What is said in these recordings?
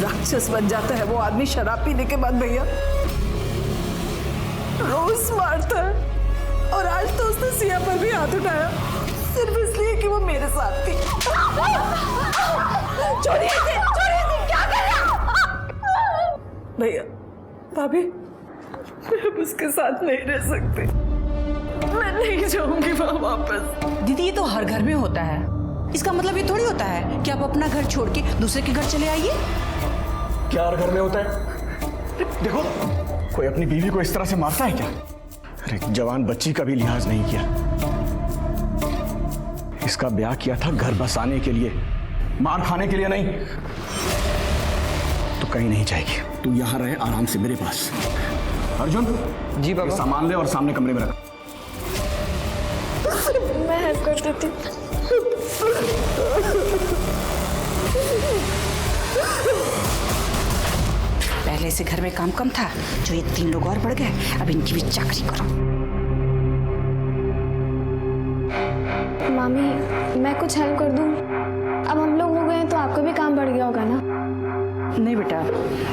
राक्षस बन जाता है वो आदमी शराब पीने के बाद भैया। रोज मारता है और आज तो उसने सिया पर भी हाथ उठाया सिर्फ इसलिए कि वो मेरे साथ थी। छोड़िए इसे, क्या कर रहे हो? भैया भाभी, मैं अब उसके साथ नहीं रह सकती, मैं नहीं जाऊंगी वहां वापस। दीदी ये तो हर घर में होता है, इसका मतलब ये थोड़ी होता है कि आप अपना घर छोड़ के दूसरे के घर चले आइए। क्या हर घर में होता है? देखो, कोई अपनी बीवी को इस तरह से मारता है क्या? अरे जवान बच्ची का भी लिहाज नहीं किया। इसका ब्याह किया था घर बसाने के लिए, मार खाने के लिए नहीं। तो कहीं नहीं जाएगी, तू यहां रहे आराम से मेरे पास। अर्जुन जी बाबा। सामान ले और सामने कमरे में रख। मैं हेल्प कर देती हूँ। पहले से घर में काम कम था, जो ये 3 लोग और बढ़ गए, अब इनकी भी चाकरी करो। मामी मैं कुछ हेल्प कर दूं? अब हम लोग हो गए तो आपका भी काम बढ़ गया होगा ना? नहीं बेटा,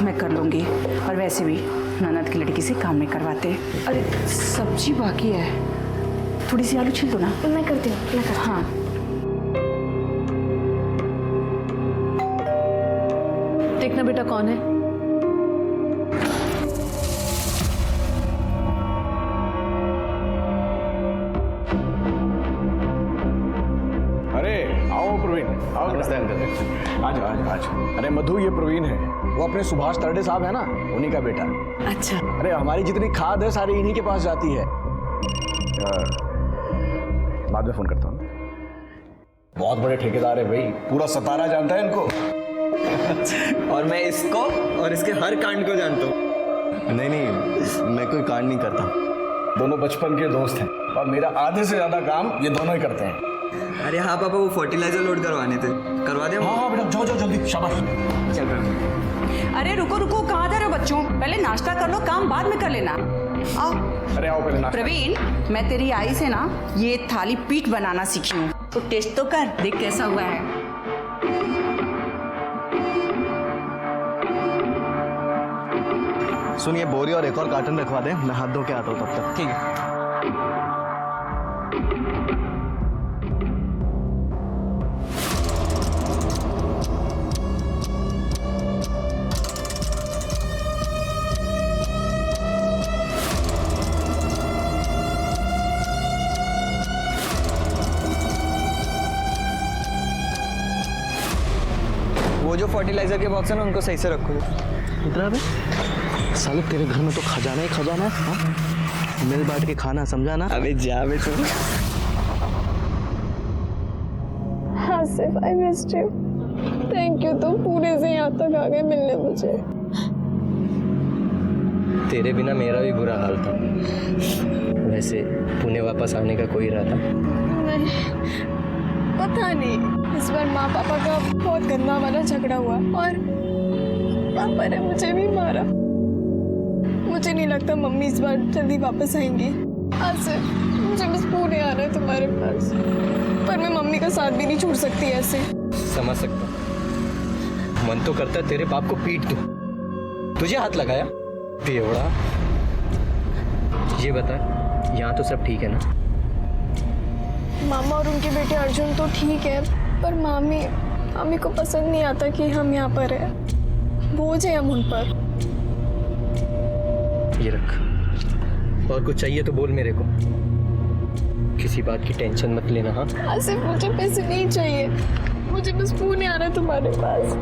मैं कर लूंगी, और वैसे भी ननद की लड़की से काम नहीं करवाते। अरे सब्जी बाकी है, थोड़ी सी आलू छील दो ना। मैं करती हूँ, मैं करती हूँ। हाँ देखना बेटा कौन है। अरे आओ प्रवीण, आओ। नमस्ते अंकल। आज आज आज। अरे मधु, ये प्रवीण है, वो अपने सुभाष तरडे साहब है ना, उन्हीं का बेटा। अच्छा, अरे हमारी जितनी खाद है सारी इन्हीं के पास जाती है। बाद में फोन करता हूँ। बहुत बड़े ठेकेदार है भाई, पूरा सतारा जानता है इनको। और मैं इसको और इसके हर कांड को जानता हूँ। नहीं, मैं कोई कांड नहीं करता। दोनों बचपन के दोस्त हैं और मेरा आधे से ज्यादा काम ये दोनों ही करते हैं। अरे हाँ पापा, वो फर्टिलाइजर लोड करवाने थे, करवा दे। हाँ बेटा, जाओ जाओ जल्दी, शाबाश। चल रहा। अरे रुको रुको, कहाँ जा रहे हो बच्चों? पहले नाश्ता कर लो, काम बाद में कर लेना। आओ। अरे आओ पहले नाश्ता। प्रवीण, मैं तेरी आई से ना ये थाली पीठ बनाना सीखी हूँ, तो टेस्ट तो कर, देख कैसा हुआ है। सुनिए, बोरी और एक और कार्टन रखवा दे, मैं हाथ धो के आता हूँ तब तक। ठीक है। वो जो फर्टिलाइजर के बॉक्स है ना, उनको सही से रखो। इतना अबे साले, तेरे घर में तो खजाना ही खजाना है। हाँ? मिल बांट के खाना, समझा ना? अबे जा बे तू। Asif, I missed you. Thank you, तुम पूरे से यहाँ तक आ गए मिलने मुझे। तेरे बिना मेरा भी बुरा हाल था। वैसे पुणे वापस आने का कोई इरादा? नहीं, पता नहीं, इस बार माँ पापा का बहुत गंदा वाला झगड़ा हुआ और पापा ने मुझे भी मारा। मुझे नहीं लगता मम्मी इस बार जल्दी वापस आएंगी। आसिफ, मुझे बस पुणे आना है तुम्हारे पास, पर मैं मम्मी का साथ भी नहीं छोड़ सकती ऐसे। समझ सकता, मन तो करता है तेरे बाप को पीट दूं। तुझे हाथ लगाया बेवड़ा। ये बता, यहाँ तो सब ठीक है ना? मामा और उनके बेटे अर्जुन तो ठीक है, पर मामी को पसंद नहीं आता कि हम यहाँ पर हैं। बोझ है हम उन पर। ये रख, और कुछ चाहिए तो बोल मेरे को, किसी बात की टेंशन मत लेना। हाँ आसिफ, मुझे पैसे नहीं चाहिए, मुझे बस पुणे आना है तुम्हारे पास।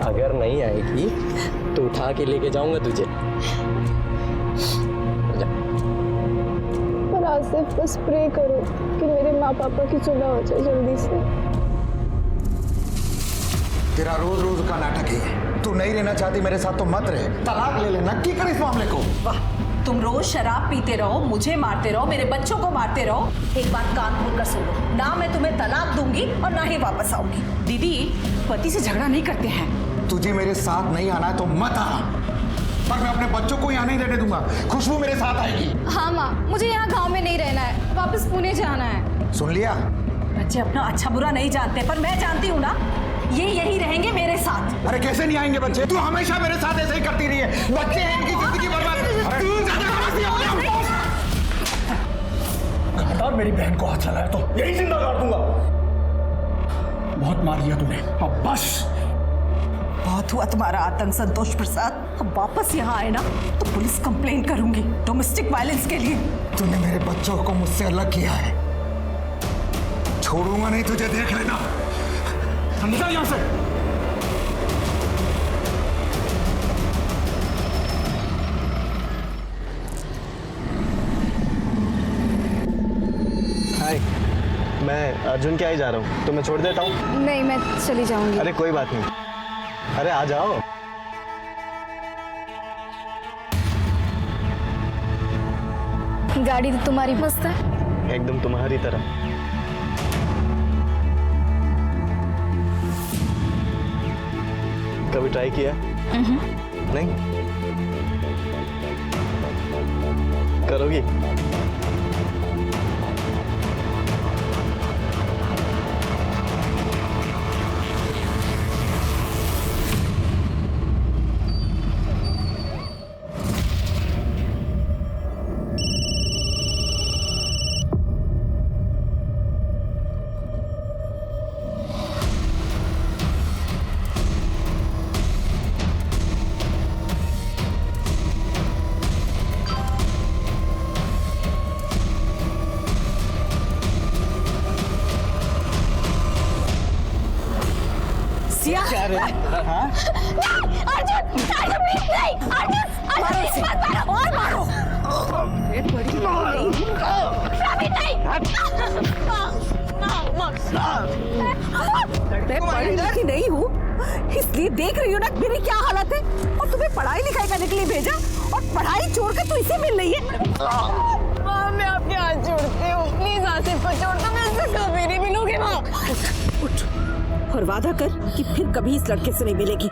अगर नहीं आएगी तो उठा के लेके जाऊंगा तुझे। पर आसिफ, बस प्रे करो कि मेरे माँ पापा की सुलह हो जाए जल्दी से। तेरा रोज रोज का नाटक है। तू नहीं रहना चाहती मेरे साथ तो मत रहे, तलाक ले लेना। की कर इस मामले को। वाह, तुम रोज शराब पीते रहो, मुझे मारते रहो, मेरे बच्चों को मारते रहो। एक बात कान खोल कर सुनो, ना मैं तुम्हें तलाक दूंगी और ना ही वापस आऊंगी। दीदी, पति से झगड़ा नहीं करते हैं। तुझे मेरे साथ नहीं आना है तो मत आ, पर मैं अपने बच्चों को यहाँ नहीं रहने दूंगा। खुशबू मेरे साथ आएगी। हाँ माँ, मुझे यहाँ गाँव में नहीं रहना है, वापस पुणे जाना है। सुन लिया? बच्चे अपना अच्छा बुरा नहीं जानते, पर मैं जानती हूँ ना। ये यही रहेंगे मेरे साथ। अरे कैसे नहीं आएंगे बच्चे? तू हमेशा मेरे साथ ऐसे ही करती रही है। बच्चे हैं, इनकी जिंदगी बर्बाद। तू ज्यादा समझती हो। खबरदार मेरी बहन को हाथ लगाया तो यही जिंदा गाड़ दूंगा। बहुत मार लिया तूने, अब बस। बहुत हुआ तुम्हारा आतंक संतोष प्रसाद। अब वापस यहाँ आए ना तो पुलिस कंप्लेन करूंगी डोमेस्टिक वायलेंस के लिए। तूने मेरे बच्चों को मुझसे अलग किया है, छोड़ूंगा नहीं तुझे, देख लेना। निकल यहाँ से। हाय, मैं अर्जुन के यहाँ ही जा रहा हूँ, तो मैं छोड़ देता हूँ। नहीं, मैं चली जाऊंगी। अरे कोई बात नहीं, अरे आ जाओ। गाड़ी तो तुम्हारी मस्त है। एकदम तुम्हारी तरह। कभी ट्राई किया? नहीं? करोगी? क्या रे? हाँ? अर्जुन, अर्जुन प्लीज नहीं, अर्जुन, अर्जुन प्लीज मत मारो, और मारो। अभी नहीं। मैं पढ़ी लिखी नहीं हूँ, इसलिए देख रही हो ना मेरी क्या हालत है। और तुम्हें पढ़ाई लिखाई करने के लिए भेजा और पढ़ाई छोड़कर तू इसे मिल रही है। माँ, मैं आपके हाथ जोड़ती हूँ, प्लीज आसिफ को छोड़ दो, मैं इससे कभी नहीं मिलूंगी। माँ उठ और वादा कर कि फिर कभी इस लड़के से नहीं मिलेगी।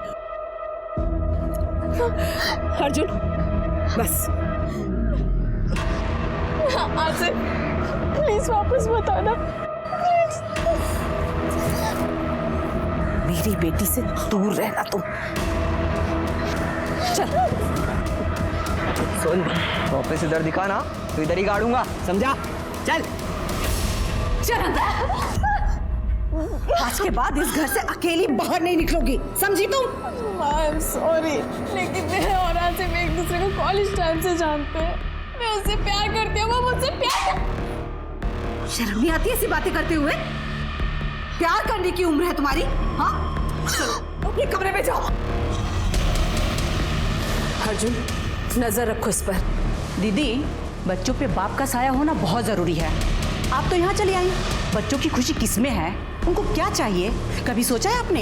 अर्जुन बस। आसिफ प्लीज वापस मत आना, प्लीज। मेरी बेटी से दूर रहना तुम। चल सुन, वापस इधर दिखा ना तो इधर ही गाड़ूंगा, समझा? चल चल अंदर। आज के बाद इस घर से अकेली बाहर नहीं निकलोगी, समझी तुम? आई एम सॉरी, लेकिन मैं और आसिफ एक दूसरे को कॉलेज टाइम से जानते हैं। मैं उससे प्यार करती हूँ, वो मुझसे प्यार कर... शर्म नहीं आती ऐसी बातें करते हुए? प्यार करने की उम्र है तुम्हारी? हाँ चलो अपने कमरे में जाओ। अर्जुन नजर रखो इस पर। दीदी, बच्चों पे बाप का साया होना बहुत जरूरी है। आप तो यहाँ चली आई, बच्चों की खुशी किसमें है, उनको क्या चाहिए, कभी सोचा है आपने?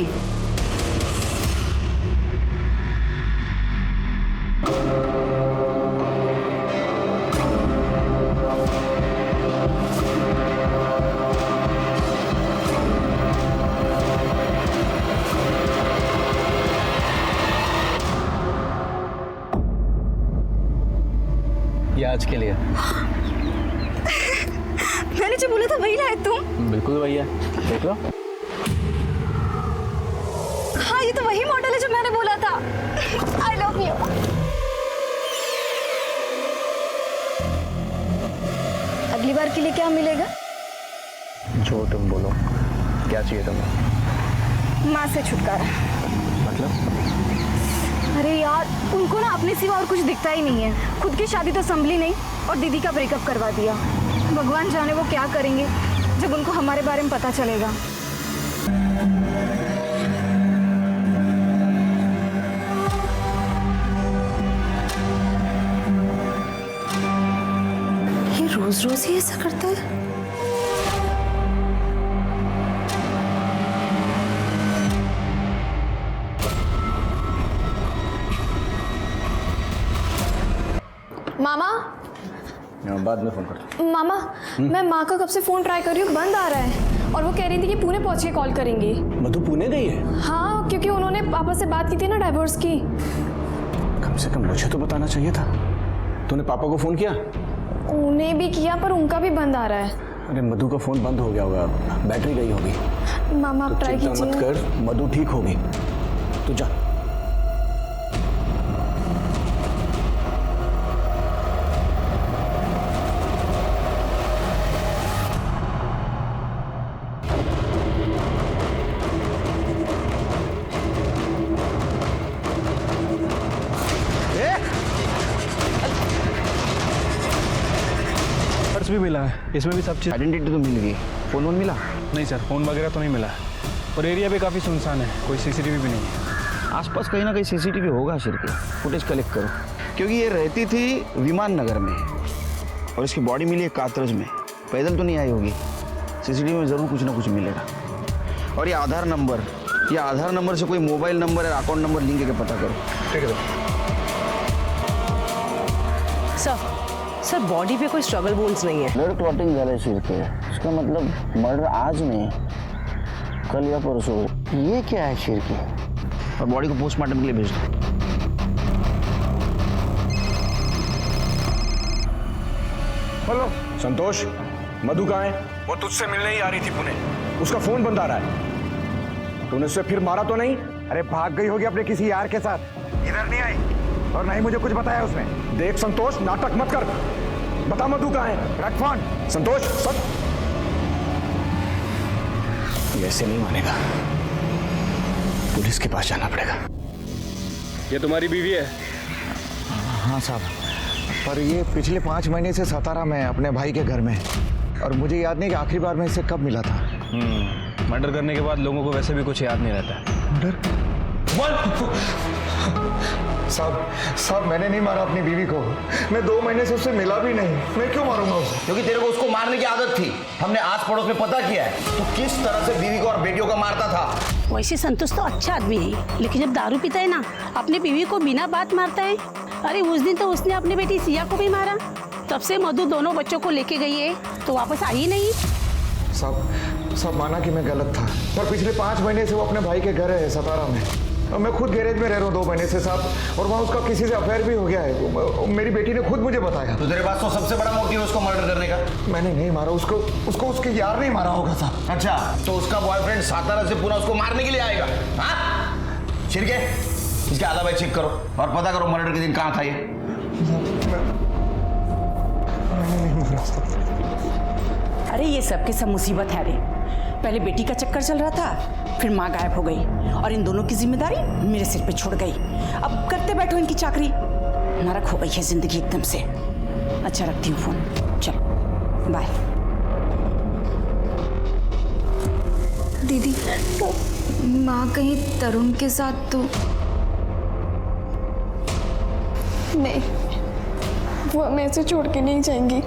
ये आज के लिए। मैंने जो बोला था वही लाए तुम? बिल्कुल भैया, देख लो। हाँ, ये तो वही मॉडल है जो मैंने बोला था। आई लव यू। अगली बार के लिए क्या मिलेगा? जो तुम बोलो। क्या चाहिए तुम्हें? माँ से छुटकारा। मतलब? अरे यार, उनको ना अपने सिवा और कुछ दिखता ही नहीं है। खुद की शादी तो संभली नहीं और दीदी का ब्रेकअप करवा दिया। भगवान जाने वो क्या करेंगे जब उनको हमारे बारे में पता चलेगा। ये रोज रोज ही ऐसा करता है? मामा, बाद में फोन कर। मामा, मैं माँ का कब से फोन ट्राई कर रही हूँ, बंद आ रहा है। और वो कह रही थी कि पुणे पहुँच के कॉल करेंगी। मधु पुणे गई है? हाँ, क्योंकि उन्होंने पापा से बात की थी ना डाइवोर्स की। कम से कम मुझे तो बताना चाहिए था। तूने पापा को फोन किया? उन्हें भी किया पर उनका भी बंद आ रहा है। अरे मधु का फोन बंद हो गया होगा, बैटरी गई होगी। मामा आप ट्राई चिंता मत कीजिए। कर, मधु ठीक होगी। तू जा। पर्स भी मिला है, इसमें भी सब चीज़। आइडेंटिटी तो मिल गई, फोन वोन मिला? नहीं सर, फ़ोन वगैरह तो नहीं मिला है। और एरिया भी काफ़ी सुनसान है, कोई सीसीटीवी भी नहीं है। आसपास कहीं ना कहीं सीसीटीवी होगा शिरके, फुटेज कलेक्ट करो। क्योंकि ये रहती थी विमान नगर में और इसकी बॉडी मिली है कातरज में। पैदल तो नहीं आई होगी, सीसीटीवी में ज़रूर कुछ ना कुछ मिलेगा। और ये आधार नंबर से कोई मोबाइल नंबर या अकाउंट नंबर लिंक करके पता करो। ठीक है सर बॉडी पे कोई स्ट्रगल वुंड्स नहीं है। ब्लड क्लॉटिंग झालं शिरके, इसका मतलब मर्डर आज नहीं, कल या परसों। ये क्या है शिरके? और बॉडी को पोस्टमार्टम के लिए भेज दो। हेलो संतोष, मधु कहाँ है? वो तुझसे मिलने ही आ रही थी पुणे, उसका फोन बंद आ रहा है। तूने उसे फिर मारा तो नहीं? अरे भाग गई होगी अपने किसी यार के साथ, इधर नहीं आई और नहीं मुझे कुछ बताया उसने। देख संतोष, नाटक मत कर, बता मधु कहाँ है? रख फोन। संतोष सब ये ऐसे नहीं मानेगा, पुलिस के पास जाना पड़ेगा। ये तुम्हारी बीवी है? हाँ साहब, पर ये पिछले 5 महीने से सतारा में है अपने भाई के घर में, और मुझे याद नहीं कि आखिरी बार मैं इससे कब मिला था। मर्डर करने के बाद लोगों को वैसे भी कुछ याद नहीं रहता। साहब मैंने नहीं मारा अपनी बीवी को, मैं 2 महीने से उससे मिला भी नहीं, मैं क्यों मारूंगा उसे? क्योंकि तेरे को उसको मारने की आदत थी। हमने आस पड़ोस में पता किया है तो किस तरह से बीवी को और बेटियों को मारता था। वैसे संतोष तो अच्छा आदमी है, लेकिन जब दारू पीता है ना, अपनी बीवी को बिना बात मारता है। अरे उस दिन तो उसने अपनी बेटी सिया को भी मारा। तब से मधु दोनों बच्चों को लेके गई है तो वापस आई नहीं। सब माना कि मैं गलत था, पर पिछले 5 महीने से वो अपने भाई के घर है सतारा में, और मैं खुद गैरेज में रह रहा हूँ 2 महीने से साहब, और वहाँ उसका किसी से अफेयर भी हो गया है। मेरी बेटी ने खुद मुझे बताया। तो तेरे पास तो सबसे बड़ा मोटिव है उसको मर्डर करने का। मैंने नहीं मारा उसको उसके यार नहीं मारा होगा साहब। अच्छा, तो उसका बॉयफ्रेंड सातारा से पूरा उसको मारने के लिए आएगा? हाँ छिड़के, इसके अलावा चेक करो और पता करो मर्डर के दिन कहाँ था ये। अरे ये सब के सब मुसीबत है रे। पहले बेटी का चक्कर चल रहा था, फिर माँ गायब हो गई और इन दोनों की जिम्मेदारी मेरे सिर पे छोड़ गई। अब करते बैठो इनकी चाकरी। नरक हो गई है जिंदगी एकदम से। अच्छा रखती हूँ फोन, चलो बाय। दीदी, माँ कहीं तरुण के साथ तो नहीं, वो हमें ऐसे छोड़ के नहीं जाएंगी।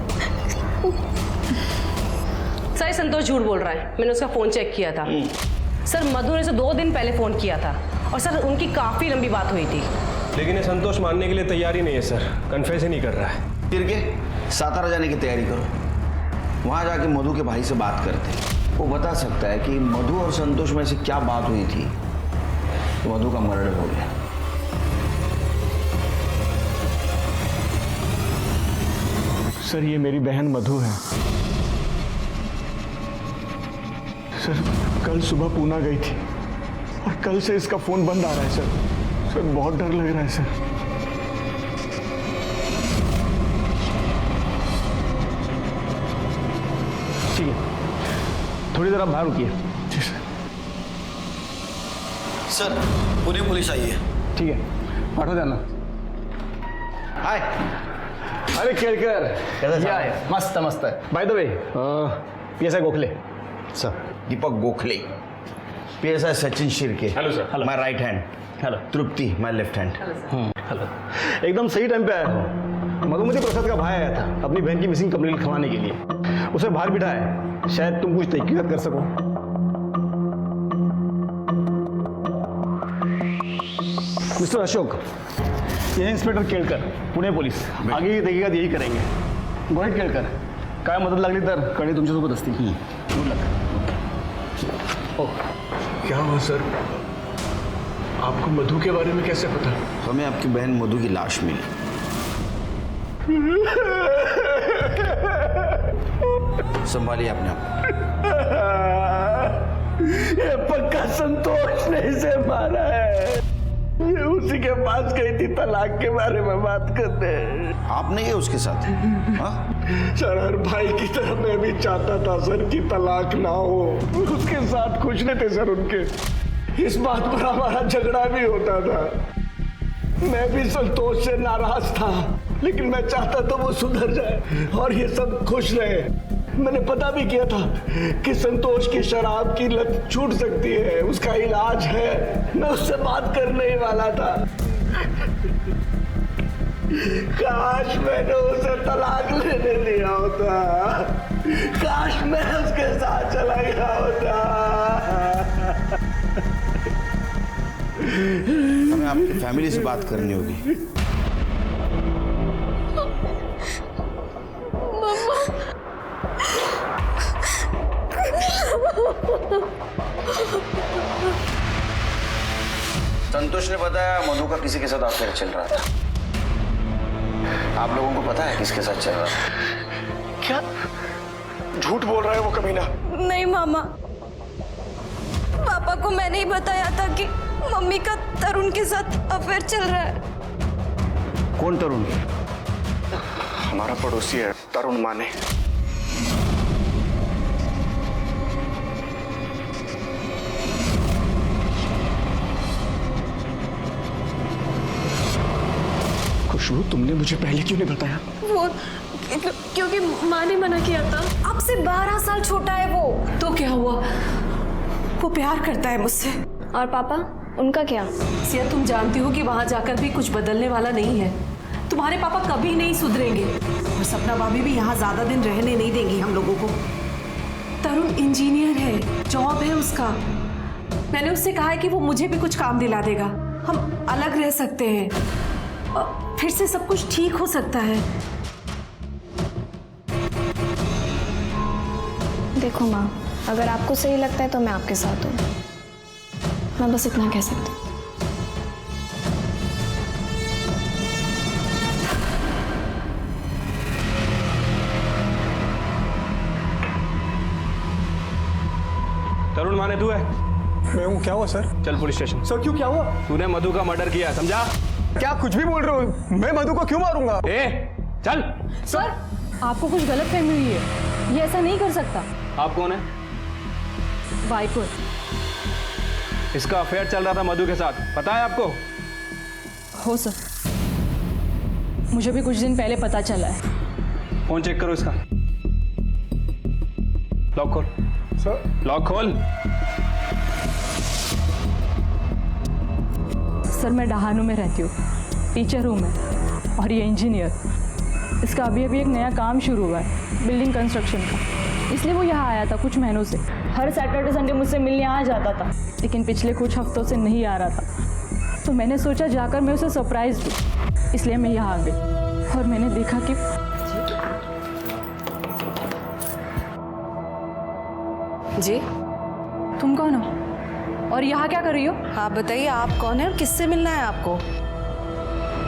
सर संतोष झूठ बोल रहा है, मैंने उसका फ़ोन चेक किया था। सर मधु ने उसे 2 दिन पहले फ़ोन किया था और सर उनकी काफ़ी लंबी बात हुई थी। लेकिन ये संतोष मानने के लिए तैयार ही नहीं है सर, कन्फेस ही नहीं कर रहा है। फिर के सातारा जाने की तैयारी करो, वहाँ जाके मधु के भाई से बात करते, वो बता सकता है कि मधु और संतोष में से क्या बात हुई थी तो मधु का मर्डर हो गया। सर ये मेरी बहन मधु है। सर कल सुबह पूना गई थी और कल से इसका फोन बंद आ रहा है सर बहुत डर लग रहा है सर। ठीक है, थोड़ी देर आप बाहर रुकिए। जी सर। सर पूरी पुलिस आई है। ठीक है, पाठो जाना। हाय, अरे केळकर, कैसा या है? मस्त मस्त है। By the way, PSI Gokhale sir. Deepak Gokhale, PSI Sachin Shirke. Hello sir. Hello. My right hand. Hello. Tripti my left hand. Hello. एकदम सही टाइम पे आया हो। मधुमती प्रसाद का भाई आया था अपनी बहन की मिसिंग कंप्लेंट लिखवाने के लिए। उसे बाहर बिठाया, शायद तुम कुछ तहकीकात कर सको। मिस्टर अशोक, ये इंस्पेक्टर केळकर, पुणे पोलीस। आगे तहकीकात यही करेंगे। गोहित केळकर, काय मदत लागली तर कणी तुमच्यासोबत असतील। Good luck. क्या हुआ सर? आपको मधु के बारे में कैसे पता? हमें आपकी बहन मधु की लाश मिली। संभालिए अपने आप। ये पक्का संतोष ने इसे मारा है। ये उसी के पास गई थी तलाक के बारे में बात करने। आप नहीं है उसके साथ? हाँ सर, हर भाई की तरह मैं भी चाहता था सर कि तलाक ना हो। उसके साथ खुश नहीं थे सर उनके। इस बात पर हमारा झगड़ा भी होता था। मैं भी संतोष से नाराज था, लेकिन मैं चाहता था वो सुधर जाए और ये सब खुश रहे। मैंने पता भी किया था कि संतोष की शराब की लत छूट सकती है, उसका इलाज है। मैं उससे बात करने ही वाला था। काश मैंने उसे तलाक लेने दिया होता। काश मैं उसके साथ चला गया होता। हमें आपकी फैमिली से बात करनी होगी। संतोष ने बताया मधु का किसी के साथ अफेयर चल रहा था। आप लोगों को पता है किसके साथ चल रहा था? क्या झूठ बोल रहा है वो कमीना? नहीं मामा, पापा को मैंने ही बताया था कि मम्मी का तरुण के साथ अफेयर चल रहा है। कौन तरुण? हमारा पड़ोसी है तरुण माने। खुशबू, तुमने मुझे पहले क्यों नहीं बताया? वो क्योंकि माँ ने मना किया था। आपसे 12 साल छोटा है वो। तो क्या हुआ? वो प्यार करता है मुझसे। और पापा, उनका क्या? सिया, तुम जानती हो कि वहां जाकर भी कुछ बदलने वाला नहीं है। तुम्हारे पापा कभी नहीं सुधरेंगे और सपना भाभी भी यहाँ ज्यादा दिन रहने नहीं देंगी हम लोगों को। तरुण इंजीनियर है, जॉब है उसका। मैंने उससे कहा है कि वो मुझे भी कुछ काम दिला देगा, हम अलग रह सकते हैं और फिर से सब कुछ ठीक हो सकता है। देखो माँ, अगर आपको सही लगता है तो मैं आपके साथ हूँ। मैं बस इतना कह सकती हूँ। तरुण माने तू है? मैं हूँ। क्या हुआ सर? चल पुलिस स्टेशन। सर क्यों, क्या हुआ? तूने मधु का मर्डर किया, समझा? क्या कुछ भी बोल रहे हो? मैं मधु को क्यों मारूंगा? चल। सर, आपको कुछ गलत फहमी हुई है, ये ऐसा नहीं कर सकता। आप कौन है? वाइपुर। इसका अफेयर चल रहा था मधु के साथ, पता है आपको? हो सर, मुझे भी कुछ दिन पहले पता चला है। फोन चेक करो इसका। लॉक खोल। सर, लॉक खोल। सर, मैं डहानू में रहती हूँ, टीचर हूँ मैं, और ये इंजीनियर। इसका अभी अभी एक नया काम शुरू हुआ है, बिल्डिंग कंस्ट्रक्शन का, इसलिए वो यहाँ आया था कुछ महीनों से। हर सैटरडे संडे मुझसे मिलने आ जाता था, लेकिन पिछले कुछ हफ्तों से नहीं आ रहा था। तो मैंने सोचा जाकर मैं उसे सरप्राइज दूँ, इसलिए मैं यहाँ आ गई और मैंने देखा कि जी, तुम कौन हो और यहाँ क्या कर रही हो? आप बताइए, आप कौन है और किससे मिलना है आपको?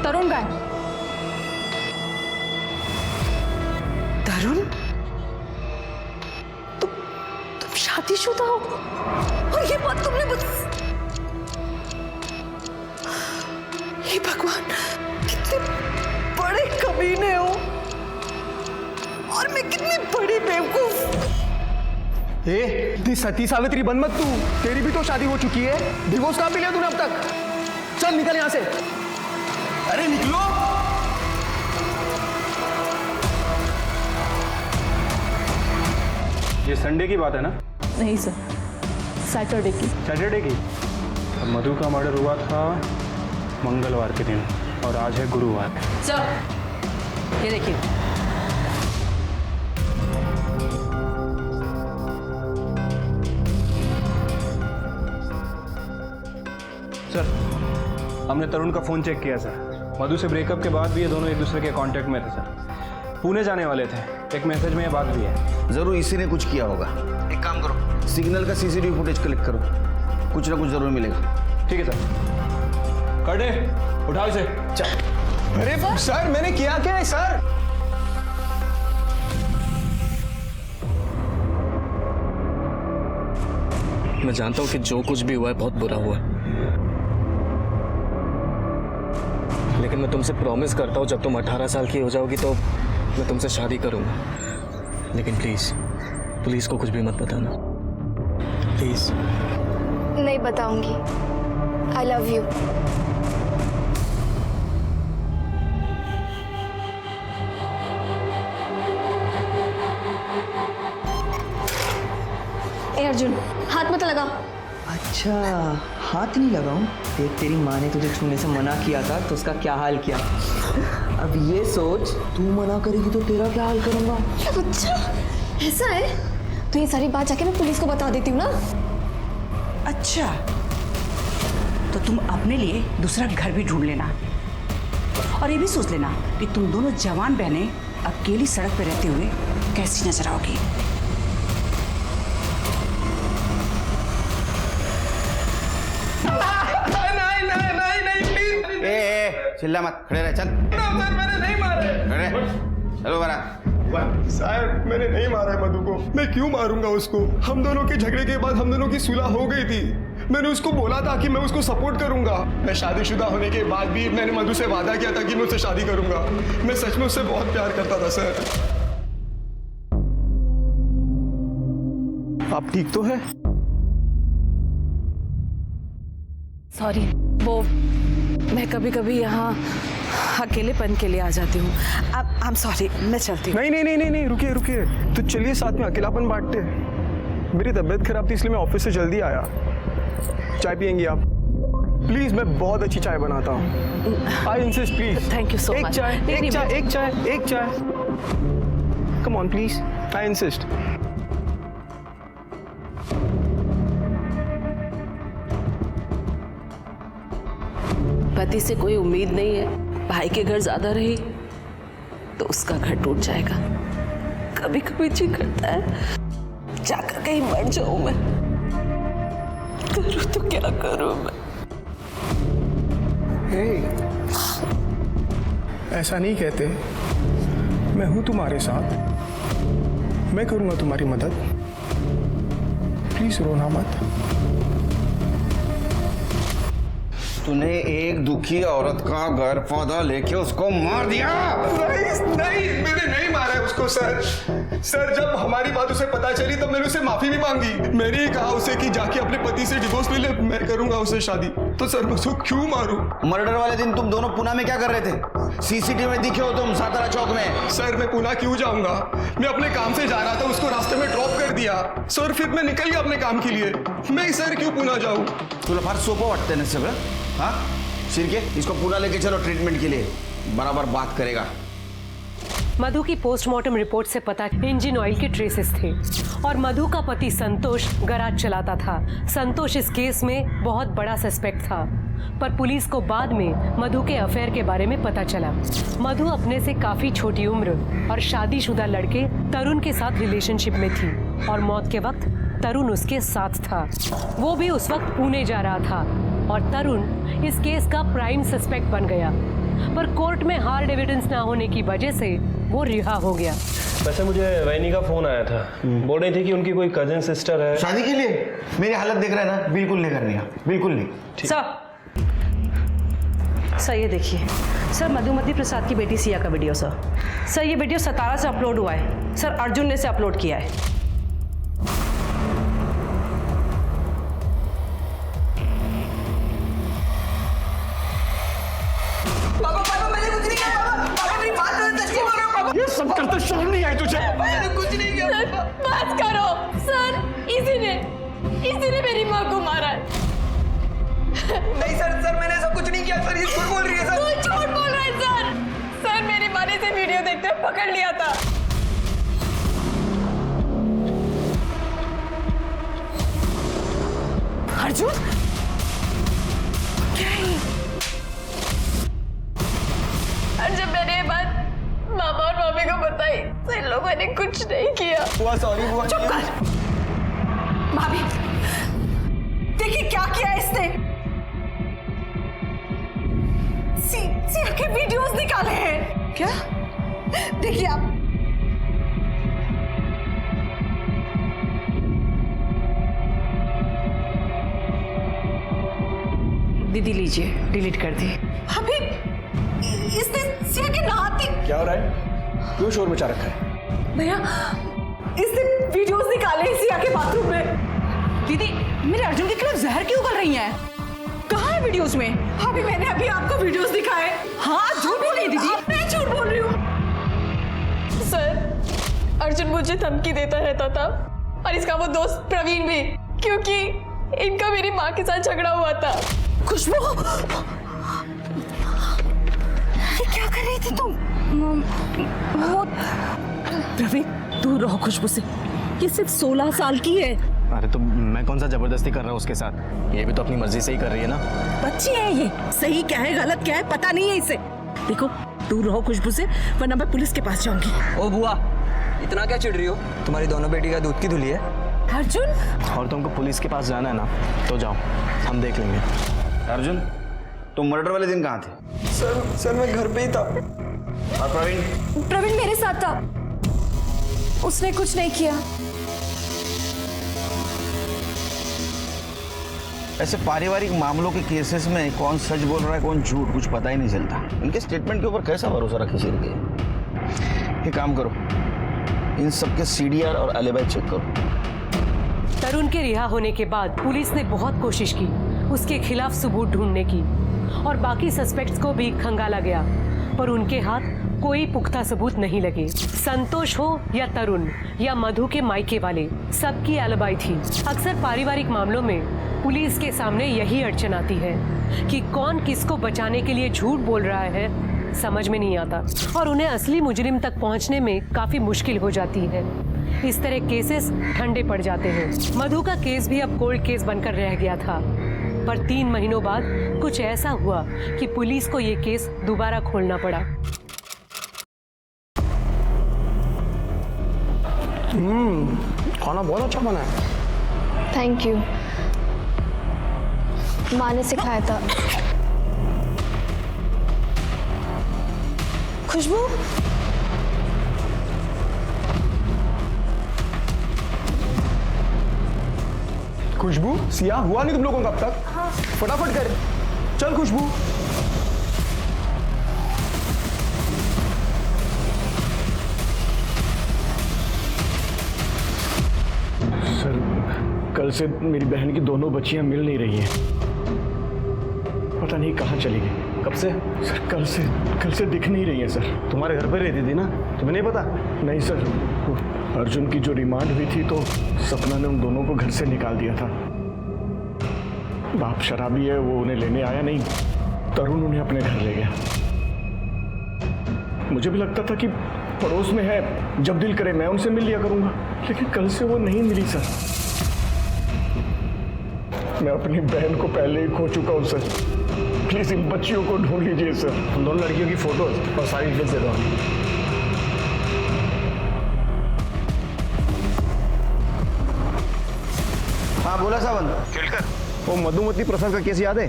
तरुण का है। तरुण? तुम शादीशुदा हो और ये बात तुमने हे भगवान, कितने बड़े कमीने हो और मैं कितनी बड़ी बेवकूफ। सती सावित्री बन मत तू, तेरी भी तो शादी हो चुकी है। डिवोर्स कहाँ पे लिया तूने अब तक? चल निकल यहाँ से। अरे निकलो। ये संडे की बात है ना? नहीं सर, सैटरडे की। सैटरडे की? अब मधु का मर्डर हुआ था मंगलवार के दिन और आज है गुरुवार। सर, ये देखिए, सर, हमने तरुण का फोन चेक किया सर। मधु से ब्रेकअप के बाद भी ये दोनों एक दूसरे के कांटेक्ट में थे सर। पुणे जाने वाले थे, एक मैसेज में ये बात भी है। जरूर इसी ने कुछ किया होगा। एक काम करो, सिग्नल का सीसीटीवी फुटेज कलेक्ट करो, कुछ ना कुछ जरूर मिलेगा। ठीक है सर। कर दे, उठाओ इसे। चल। अरे सर, मैंने किया क्या है सर? मैं जानता हूँ कि जो कुछ भी हुआ है बहुत बुरा हुआ है, लेकिन मैं तुमसे प्रॉमिस करता हूँ जब तुम 18 साल की हो जाओगी तो मैं तुमसे शादी करूँगा। लेकिन प्लीज़ पुलिस को कुछ भी मत बताना, प्लीज़। नहीं बताऊंगी। I love you. ए अर्जुन, हाथ मत लगा। अच्छा, हाथ नहीं लगाऊं? देख, तेरी माँ ने तुझे छूने से मना किया था तो उसका क्या हाल किया। अब ये सोच, तू मना करेगी तो तेरा क्या हाल करूंगा। अच्छा ऐसा है, तो ये सारी बात जाके मैं पुलिस को बता देती हूँ ना। अच्छा, तो तुम अपने लिए दूसरा घर भी ढूंढ लेना, और ये भी सोच लेना कि तुम दोनों जवान बहनें अकेली सड़क पर रहते हुए कैसी नजर आओगी। चिल्ला मत, खड़े रह, चल। सर मैंने नहीं मारा है। खड़े, चलो बारा। साहब मैंने नहीं मारा है मधु को। मैं क्यों मारूंगा उसको? हम दोनों के झगड़े के बाद हम दोनों की सुलह हो गई थी। मैंने उसको बोला था कि मैं उसको सपोर्ट करूंगा। मैं शादीशुदा होने के बाद भी मैंने मधु से वादा किया था कि मैं उससे शादी करूंगा। मैं सच में उससे बहुत प्यार करता था सर। आप ठीक तो है? सॉरी, वो मैं कभी कभी यहाँ अकेलेपन के लिए आ जाती हूँ। आई एम सॉरी, मैं चलती हूँ। नहीं, रुकिए। तो चलिए साथ में अकेलापन बांटते। मेरी तबीयत खराब थी इसलिए मैं ऑफिस से जल्दी आया। चाय पियेंगी आप? प्लीज, मैं बहुत अच्छी चाय बनाता हूँ। I insist please. Thank you so much. एक चाय। Come on please, I insist. पति से कोई उम्मीद नहीं है, भाई के घर ज्यादा रही तो उसका घर टूट जाएगा। कभी कभी जी करता है जाकर कहीं मर जाऊं मैं। करूं तो क्या करूं मैं? ऐसा नहीं कहते। मैं हूं तुम्हारे साथ, मैं करूंगा तुम्हारी मदद। प्लीज रोना मत। तूने एक दुखी औरत का घर पौधा लेके उसको मार दिया। नहीं, मैंने नहीं मारा है उसको सर। जब हमारी बात उसे पता चली तब मैंने उसे माफी भी मांगी। मैंने ही कहा उसे कि जाके अपने पति से डिवोर्स ले ले, मैं करूंगा उससे शादी। तो सर मैं उसको क्यों मारूं? मर्डर वाले दिन तुम दोनों पुणे में क्या कर रहे थे? सीसीटीवी में दिखे हो तुम सातारा चौक में। सर मैं पुणे क्यों जाऊंगा? मैं अपने काम से जा रहा था, उसको रास्ते में ड्रॉप कर दिया सर। फिर मैं निकल गया अपने काम के लिए। मैं सर क्यों पुणे जाऊं? तुला फार सोपं वाटतंय ना सगळं? हाँ शिर्के, इसको पुणे लेके चलो ट्रीटमेंट के लिए, बराबर बात करेगा। मधु की पोस्टमार्टम रिपोर्ट से पता इंजन ऑयल के ट्रेसेस थे और मधु का पति संतोष गैराज चलाता था। संतोष इस केस में बहुत बड़ा सस्पेक्ट था, पर पुलिस को बाद में मधु के अफेयर के बारे में पता चला। मधु अपने से काफी छोटी उम्र और शादीशुदा लड़के तरुण के साथ रिलेशनशिप में थी और मौत के वक्त तरुण उसके साथ था। वो भी उस वक्त पुणे जा रहा था और तरुण इस केस का प्राइम सस्पेक्ट बन गया, पर कोर्ट में हार्ड एविडेंस ना होने की वजह से वो रिहा हो गया। वैसे मुझे वैनी का फोन आया था, बोल रही थी कि उनकी कोई कजिन सिस्टर है शादी के लिए। मेरी हालत देख रहा है ना, बिल्कुल नहीं करनी है, बिल्कुल नहीं। सर ये देखिए सर, मधुमती प्रसाद की बेटी सिया का वीडियो सर। ये वीडियो सतारा से अपलोड हुआ है सर, अर्जुन ने इसे अपलोड किया है। ये सब करते शर्म नहीं आई तुझे? मैंने कुछ नहीं किया। बात करो सर, इसी ने मेरी माँ को मारा है। नहीं सर, मैंने ऐसा कुछ नहीं किया सर। ये झूठ बोल रही है सर। तू झूठ बोल रहा है सर। मेरी माँ ने इसे वीडियो देखते हुए पकड़ लिया था। अर्जुन और जब मैंने ये बात मामा और मामी को बताई तो इन लोगों ने कुछ नहीं किया। बुआ सॉरी बुआ। चुप कर भाभी, देखिए क्या किया इसने। सिया के वीडियोस निकाले हैं क्या? देखिए आप। दीदी लीजिए, डिलीट कर दी। अभी इसने सिया के नहाते। क्या हो रहा है? क्यों शोर मचा रखा है? भैया इसने वीडियोस निकाले सिया के बाथरूम में। दीदी मेरे अर्जुन के खिलाफ जहर क्यों उगल रही हैं? कहाँ है वीडियोस में? अभी मैंने अभी आपको वीडियोस दिखाए। हाँ झूठ बोल रही दीदी। मैं झूठ बोल रही हूँ। सर अर्जुन मुझे धमकी देता रहता था और इसका वो दोस्त प्रवीण भी, क्योंकि इनका मेरी माँ के साथ झगड़ा हुआ था। खुशबू ये क्या कर रही थी तुम? वो प्रवीण दूर रहो खुशबू से, ये सिर्फ 16 साल की है। अरे तो मैं कौन सा जबरदस्ती कर रहा हूँ उसके साथ? ये भी तो अपनी मर्जी से ही कर रही है ना। बच्ची है ये, सही क्या है गलत क्या है पता नहीं है इसे। देखो दूर रहो खुशबू से, वरना मैं पुलिस के पास जाऊंगी। ओ बुआ, इतना क्या चिढ़ रही हो? तुम्हारी दोनों बेटी का दूध की धुली है। अर्जुन और तुमको पुलिस के पास जाना है ना, तो जाओ, हम देख लेंगे। अर्जुन तुम मर्डर वाले दिन कहाँ थे? सर मैं घर पे ही था। और प्रवीण? प्रवीण मेरे साथ था, उसने कुछ नहीं किया। ऐसे पारिवारिक मामलों के केसेस में कौन सच बोल रहा है कौन झूठ कुछ पता ही नहीं चलता। इनके स्टेटमेंट के ऊपर कैसा भरोसा रखे शेर के? ये काम करो, इन सबके CDR और एलिबाई चेक करो। तरुण के रिहा होने के बाद पुलिस ने बहुत कोशिश की उसके खिलाफ सबूत ढूंढने की और बाकी सस्पेक्ट्स को भी खंगाला गया, पर उनके हाथ कोई पुख्ता सबूत नहीं लगे। संतोष हो या तरुण या मधु के मायके वाले, सबकी एलिबाई थी। अक्सर पारिवारिक मामलों में पुलिस के सामने यही अड़चन आती है कि कौन किसको बचाने के लिए झूठ बोल रहा है, समझ में नहीं आता और उन्हें असली मुजरिम तक पहुंचने में काफी मुश्किल हो जाती है। इस तरह केसेस ठंडे पड़ जाते हैं। मधु का केस भी अब कोल्ड केस बनकर रह गया था, पर 3 महीनों बाद कुछ ऐसा हुआ कि पुलिस को ये केस दोबारा खोलना पड़ा। खाना बहुत अच्छा बना है। थैंक यू, माँ ने सिखाया था। खुशबू खुशबू, सिया हुआ नहीं तुम लोगों का अब तक? हाँ। फटाफट कर, चल खुशबू। सर कल से मेरी बहन की दोनों बच्चियां मिल नहीं रही हैं। पता नहीं कहाँ चली गई। कब से? सर कल से दिख नहीं रही है सर। तुम्हारे घर पर रहती थी ना, तुम्हें नहीं पता? नहीं सर, अर्जुन की जो रिमांड हुई थी तो सपना ने उन दोनों को घर से निकाल दिया था। बाप शराबी है, वो उन्हें लेने आया नहीं, तरुण उन्हें अपने घर ले गया। मुझे भी लगता था कि पड़ोस में है, जब दिल करे मैं उनसे मिल लिया करूंगा, लेकिन कल से वो नहीं मिली सर। मैं अपनी बहन को पहले ही खो चुका हूं सर। प्लीज इन बच्चियों को ढूंढ लीजिए सर। उन दोनों लड़कियों की फोटोज और सारी डिटेल्स दे दो। हाँ बोला सावन। केलकर, वो मधुमती प्रसाद का केस याद है?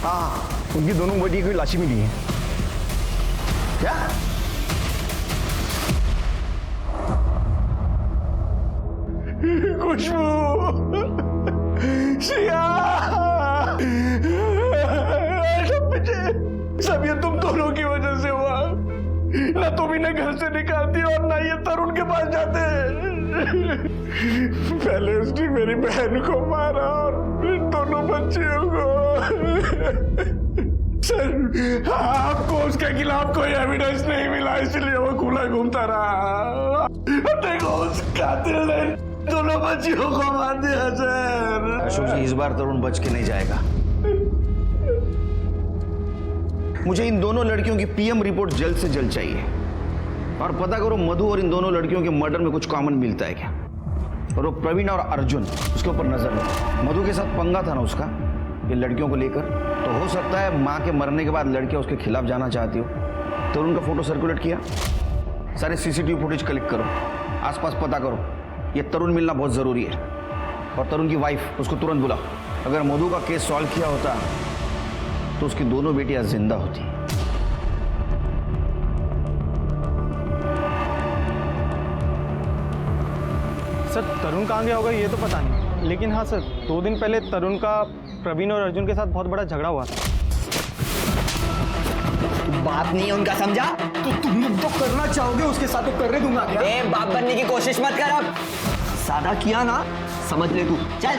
हाँ उनकी दोनों बेटी की लाशें मिली है। क्या? खुशबू, सिया, सब ये तुम दोनों की वजह से हुआ। ना तुम इन्हें घर से निकालती और ना ये तरुण के पास जाते। पहले उसने मेरी बहन को मारा और फिर दोनों बच्चियों को। सर आपको उसके खिलाफ कोई एविडेंस नहीं मिला, इसलिए वो खुला घूमता रहा। देखो उस कातिल ने दोनों बच्चियों को मार दिया सर। अशोक जी, इस बार तरुण बच के नहीं जाएगा। मुझे इन दोनों लड़कियों की PM रिपोर्ट जल्द से जल्द चाहिए और पता करो मधु और इन दोनों लड़कियों के मर्डर में कुछ कॉमन मिलता है क्या। और वो प्रवीण और अर्जुन, उसके ऊपर नजर लो। मधु के साथ पंगा था ना उसका ये लड़कियों को लेकर, तो हो सकता है माँ के मरने के बाद लड़कियां उसके खिलाफ जाना चाहती हो। तरुण का फोटो सर्कुलेट किया, सारे CCTV फुटेज कलेक्ट करो, आसपास पता करो। ये तरुण मिलना बहुत ज़रूरी है। और तरुण की वाइफ, उसको तुरंत बुलाओ। अगर मधु का केस सॉल्व किया होता तो उसकी दोनों बेटियां जिंदा होती। सर तरुण कहाँ गया होगा ये तो पता नहीं, लेकिन हाँ सर 2 दिन पहले तरुण का प्रवीण और अर्जुन के साथ बहुत बड़ा झगड़ा हुआ था। बात नहीं है उनका, समझा? तो तुम तो करना चाहोगे उसके साथ, तो करने दूंगा क्या? ए, बाप बनने की कोशिश मत कर अब। सादा किया ना, समझ ले तू। चल।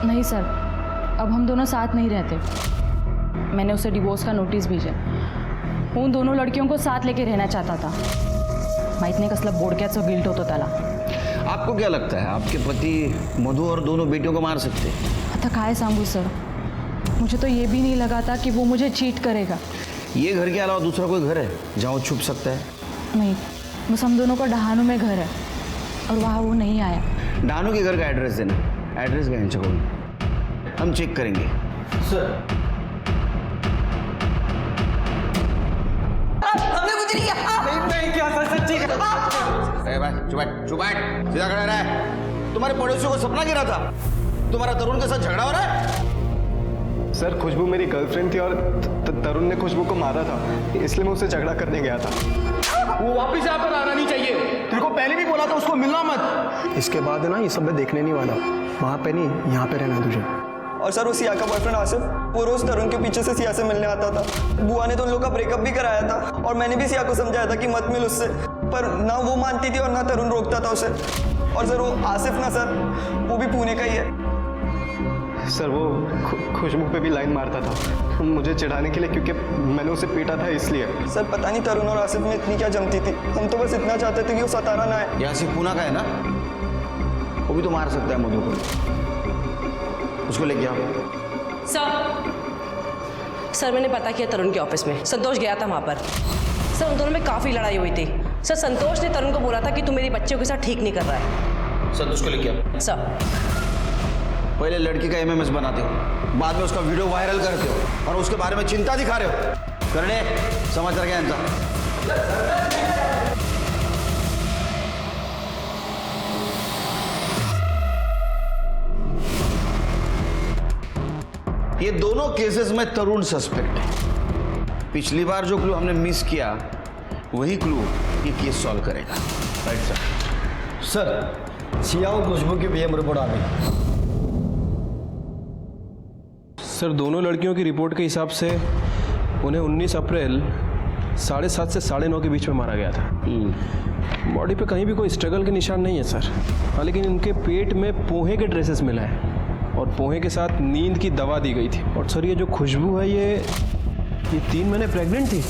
नहीं सर, अब हम दोनों साथ नहीं रहते। मैंने उसे डिवोर्स का नोटिस भेजा। उन दोनों लड़कियों को साथ लेके रहना चाहता था। माहित नाही कसला बोडक्याचं गिल्ट होतं त्याला। आपको क्या लगता है आपके पति मधु और दोनों बेटियों को मार सकते? आता काय सांगू सर, मुझे तो ये भी नहीं लगा था कि वो मुझे चीट करेगा। ये घर के अलावा दूसरा कोई घर है जहाँ वो छुप सकता है? नहीं, बस हम दोनों का डहानू में घर है और वहाँ वो नहीं आया। डानू के घर का एड्रेस देना। एड्रेस का चेक हम चेक करेंगे। सर, हमने कुछ नहीं किया। नहीं किया सर, सच्ची। चुप बैठ, सीधा खड़ा रहा। तुम्हारे पड़ोसियों को सपना गिरा था तुम्हारा तरुण के साथ झगड़ा हो रहा है? सर, खुशबू मेरी गर्लफ्रेंड थी और तरुण ने खुशबू को मारा था, इसलिए मैं उससे झगड़ा करने गया था। वो वापस यहाँ पर आना नहीं चाहिए। तेरे को पहले भी बोला था उसको मिलना मत। इसके बाद है ना, ये सब मैं देखने नहीं वाला। वहाँ पे नहीं, यहाँ पे रहना तुझे। और सर, वो सिया का बॉयफ्रेंड आसिफ वो रोज तरुण के पीछे से सिया से मिलने आता था। बुआ ने तो उन लोगों का ब्रेकअप भी कराया था और मैंने भी सिया को समझाया था कि मत मिल उससे, पर ना वो मानती थी और ना तरुण रोकता था उसे। और सर, वो आसिफ ना सर, वो भी पुणे का ही है। सर, वो खुशबू पे भी लाइन मारता था मुझे चिढ़ाने के लिए, क्योंकि मैंने उसे पीटा था इसलिए। सर, पता नहीं तरुण और आसिफ में इतनी क्या जमती थी। हम तो बस इतना चाहते थे कि वो सतारा ना आए। ये आसिफ पुणे का है ना, वो भी तो मार सकता है मधु को। उसको लेके आओ। सर, मैंने पता किया तरुण के ऑफिस में। संतोष गया था वहाँ पर। सर, उन दोनों में काफ़ी लड़ाई हुई थी। सर, संतोष ने तरुण को बोला था कि तू मेरी बच्चियों के साथ ठीक नहीं कर रहा है। संतोष को लेके आओ। सर, पहले लड़की का एमएमएस बनाते हो, बाद में उसका वीडियो वायरल करते हो और उसके बारे में चिंता दिखा रहे हो। करने समाचार क्या इनका? ये दोनों केसेस में तरुण सस्पेक्ट है। पिछली बार जो क्लू हमने मिस किया वही क्लू ये केस सॉल्व करेगा। Right sir? सर, सिया और खुशबू की पीएम रिपोर्ट आ गई। सर, दोनों लड़कियों की रिपोर्ट के हिसाब से उन्हें 19 अप्रैल 7:30 से 9:30 के बीच में मारा गया था। बॉडी पे कहीं भी कोई स्ट्रगल के निशान नहीं है सर। हाँ, लेकिन इनके पेट में पोहे के ड्रेसेस मिला है और पोहे के साथ नींद की दवा दी गई थी। और सर, ये जो खुशबू है ये 3 महीने प्रेग्नेंट थी।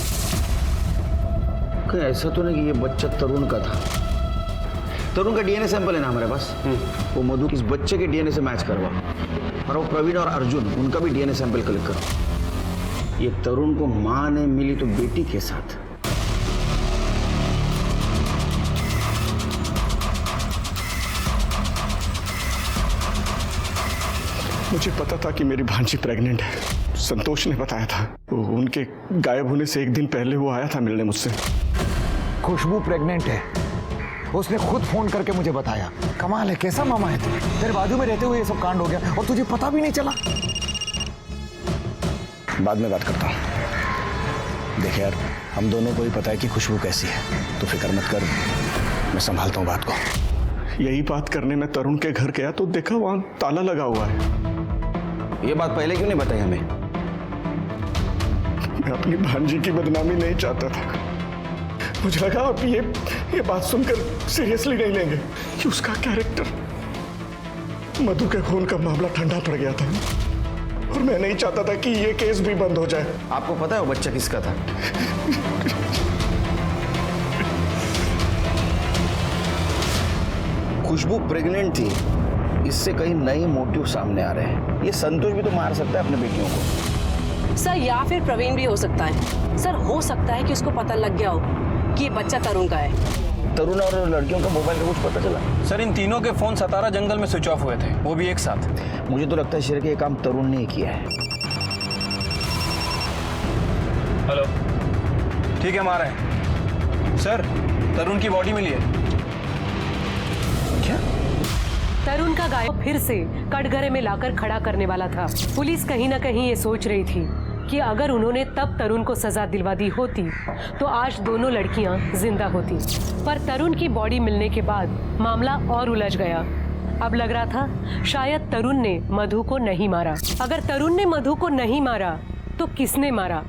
कहीं ऐसा तो नहीं कि ये बच्चा तरुण का था? तरुण का डीएनए सैंपल है ना हमारे पास, वो मधु इस बच्चे के डीएनए से मैच करवा, और वो प्रवीण और अर्जुन उनका भी डीएनए सैंपल कलेक्ट करो। ये तरुण को मां ने मिली तो बेटी के साथ। मुझे पता था कि मेरी भांजी प्रेग्नेंट है। संतोष ने बताया था। उनके गायब होने से एक दिन पहले वो आया था मिलने मुझसे। खुशबू प्रेग्नेंट है, उसने खुद फोन करके मुझे बताया। कमाल है, कैसा मामा है तू? तेरे बाजू में रहते हुए ये सब कांड हो गया और तुझे पता भी नहीं चला। बाद में बात करता हूँ। देख यार, हम दोनों को ही पता है कि खुशबू कैसी है, तो फिक्र मत कर, मैं संभालता हूँ बात को। यही बात करने में तरुण के घर गया तो देखा वहां ताला लगा हुआ है। ये बात पहले क्यों नहीं बताई हमें? मैं अपनी भांजी की बदनामी नहीं चाहता था। मुझे लगा आप ये बात सुनकर सीरियसली नहीं लेंगे कि उसका कैरेक्टर, मधु के खून का मामला ठंडा पड़ गया था और मैं नहीं चाहता था कि ये केस भी बंद हो जाए। आपको पता है वो बच्चा किसका था? खुशबू प्रेग्नेंट थी, इससे कहीं नए मोटिव सामने आ रहे हैं। ये संतोष भी तो मार सकता है अपने बेटियों को। सर, या फिर प्रवीण भी हो सकता है। सर, हो सकता है कि उसको पता लग गया हो कि ये बच्चा तरुण का है। तरुण और लड़कियों का मोबाइल का कुछ पता चला? सर, इन तीनों के फोन सतारा जंगल में स्विच ऑफ हुए थे, वो भी एक साथ। मुझे तो लगता है शेर के ये काम तरुण ने ही किया है। हेलो, ठीक है, हम आ रहे हैं। सर, तरुण की बॉडी मिली है। क्या? तरुण का गायब फिर से कटघरे में लाकर खड़ा करने वाला था। पुलिस कहीं ना कहीं ये सोच रही थी कि अगर उन्होंने तब तरुण को सजा दिलवा दी होती तो आज दोनों लड़कियां जिंदा होती। पर तरुण की बॉडी मिलने के बाद मामला और उलझ गया। अब लग रहा था शायद तरुण ने मधु को नहीं मारा। अगर तरुण ने मधु को नहीं मारा तो किसने मारा?